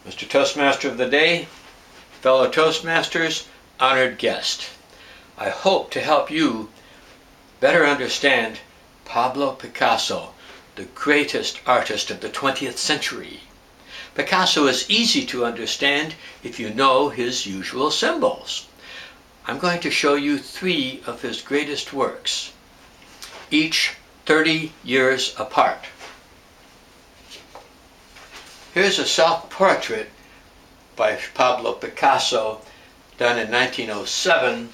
Mr. Toastmaster of the Day, fellow Toastmasters, honored guest. I hope to help you better understand Pablo Picasso, the greatest artist of the 20th century. Picasso is easy to understand if you know his usual symbols. I'm going to show you 3 of his greatest works, each 30 years apart. Here's a self-portrait by Pablo Picasso done in 1907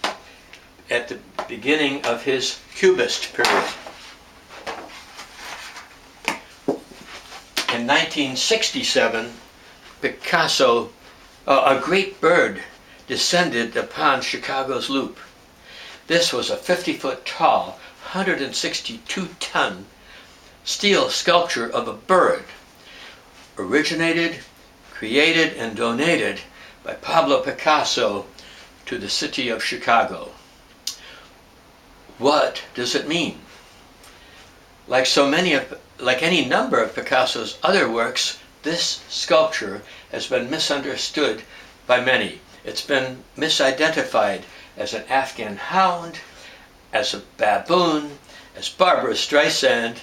at the beginning of his Cubist period. In 1967, Picasso, a great bird descended upon Chicago's Loop. This was a 50-foot tall, 162-ton steel sculpture of a bird, originated, created, and donated by Pablo Picasso to the city of Chicago. What does it mean? Like any number of Picasso's other works, this sculpture has been misunderstood by many. It's been misidentified as an Afghan hound, as a baboon, as Barbara Streisand,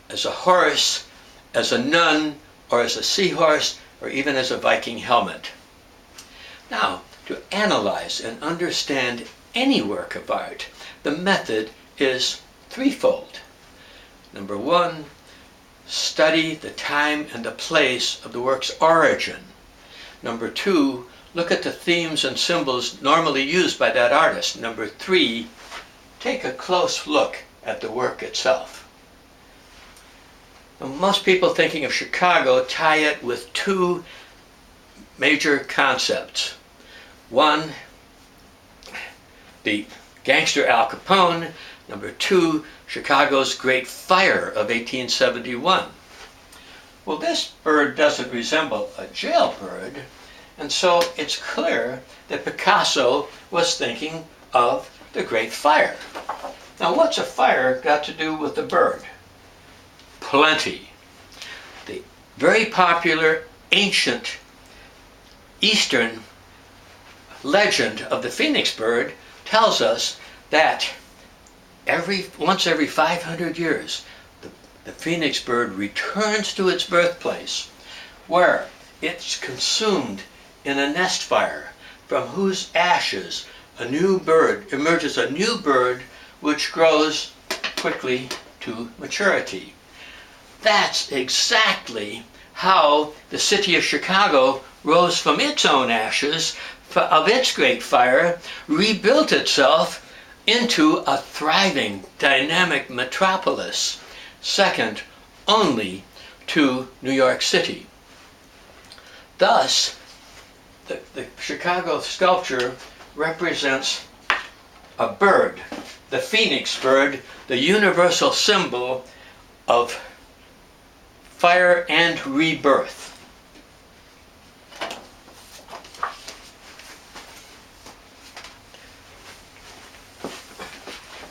as a horse, as a nun, or as a seahorse, or even as a Viking helmet. Now, to analyze and understand any work of art, the method is threefold. Number 1, study the time and the place of the work's origin. Number 2, look at the themes and symbols normally used by that artist. Number 3, take a close look at the work itself. Now, most people thinking of Chicago tie it with 2 major concepts. 1, the gangster Al Capone. Number 2, Chicago's Great Fire of 1871. Well, this bird doesn't resemble a jailbird, and so it's clear that Picasso was thinking of the Great Fire. Now, what's a fire got to do with the bird? Plenty. The very popular ancient Eastern legend of the phoenix bird tells us that once every 500 years, the phoenix bird returns to its birthplace, where it's consumed in a nest fire, from whose ashes a new bird emerges, a new bird which grows quickly to maturity. That's exactly how the city of Chicago rose from its own ashes, of its great fire, rebuilt itself into a thriving, dynamic metropolis, second only to New York City. Thus, the Chicago sculpture represents a bird, the phoenix bird, the universal symbol of fire and rebirth.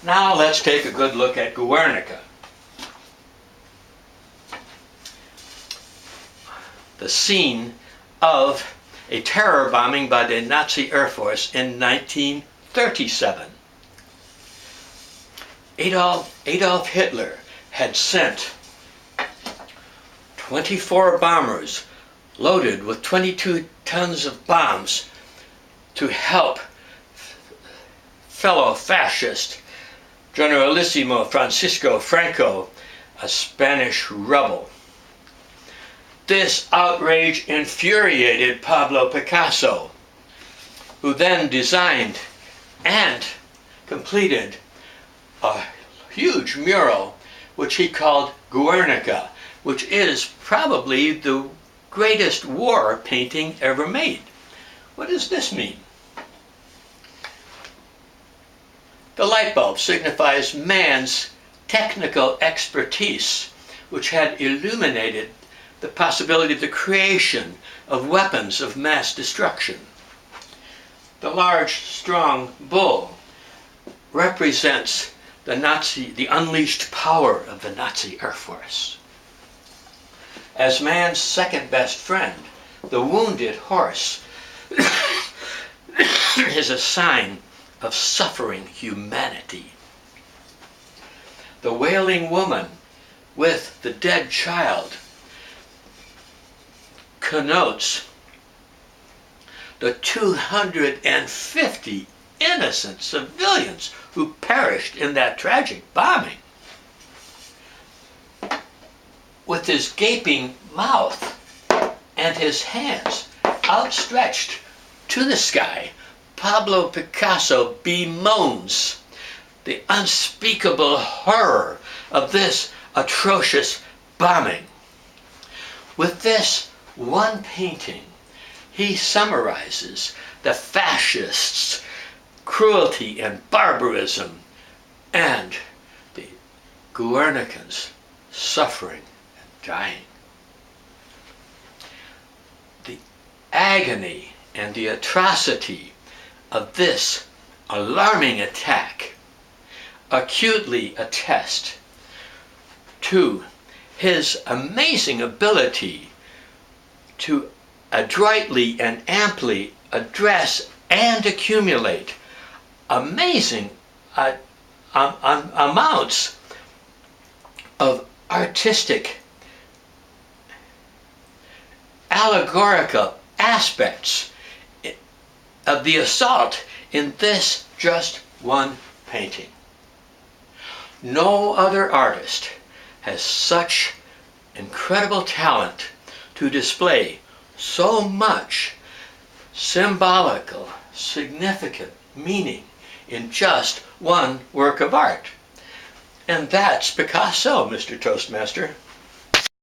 Now let's take a good look at Guernica. The scene of a terror bombing by the Nazi Air Force in 1937. Adolf Hitler had sent 24 bombers loaded with 22 tons of bombs to help fellow fascist Generalissimo Francisco Franco, a Spanish rebel. This outrage infuriated Pablo Picasso, who then designed and completed a huge mural which he called Guernica, which is probably the greatest war painting ever made. What does this mean? The light bulb signifies man's technical expertise, which had illuminated the possibility of the creation of weapons of mass destruction. The large, strong bull represents the unleashed power of the Nazi Air Force. As man's second best friend, The wounded horse is a sign of suffering humanity. The wailing woman with the dead child connotes the 250 innocent civilians who perished in that tragic bombing. With his gaping mouth and his hands outstretched to the sky, Pablo Picasso bemoans the unspeakable horror of this atrocious bombing. With this one painting, he summarizes the fascists' cruelty and barbarism and the Guernicans' suffering and dying. The agony and the atrocity of this alarming attack acutely attest to his amazing ability to adroitly and amply address and accumulate amazing amounts of artistic, allegorical aspects of the assault in this just one painting. No other artist has such incredible talent to display so much symbolical, significant meaning in just one work of art. And that's Picasso, Mr. Toastmaster.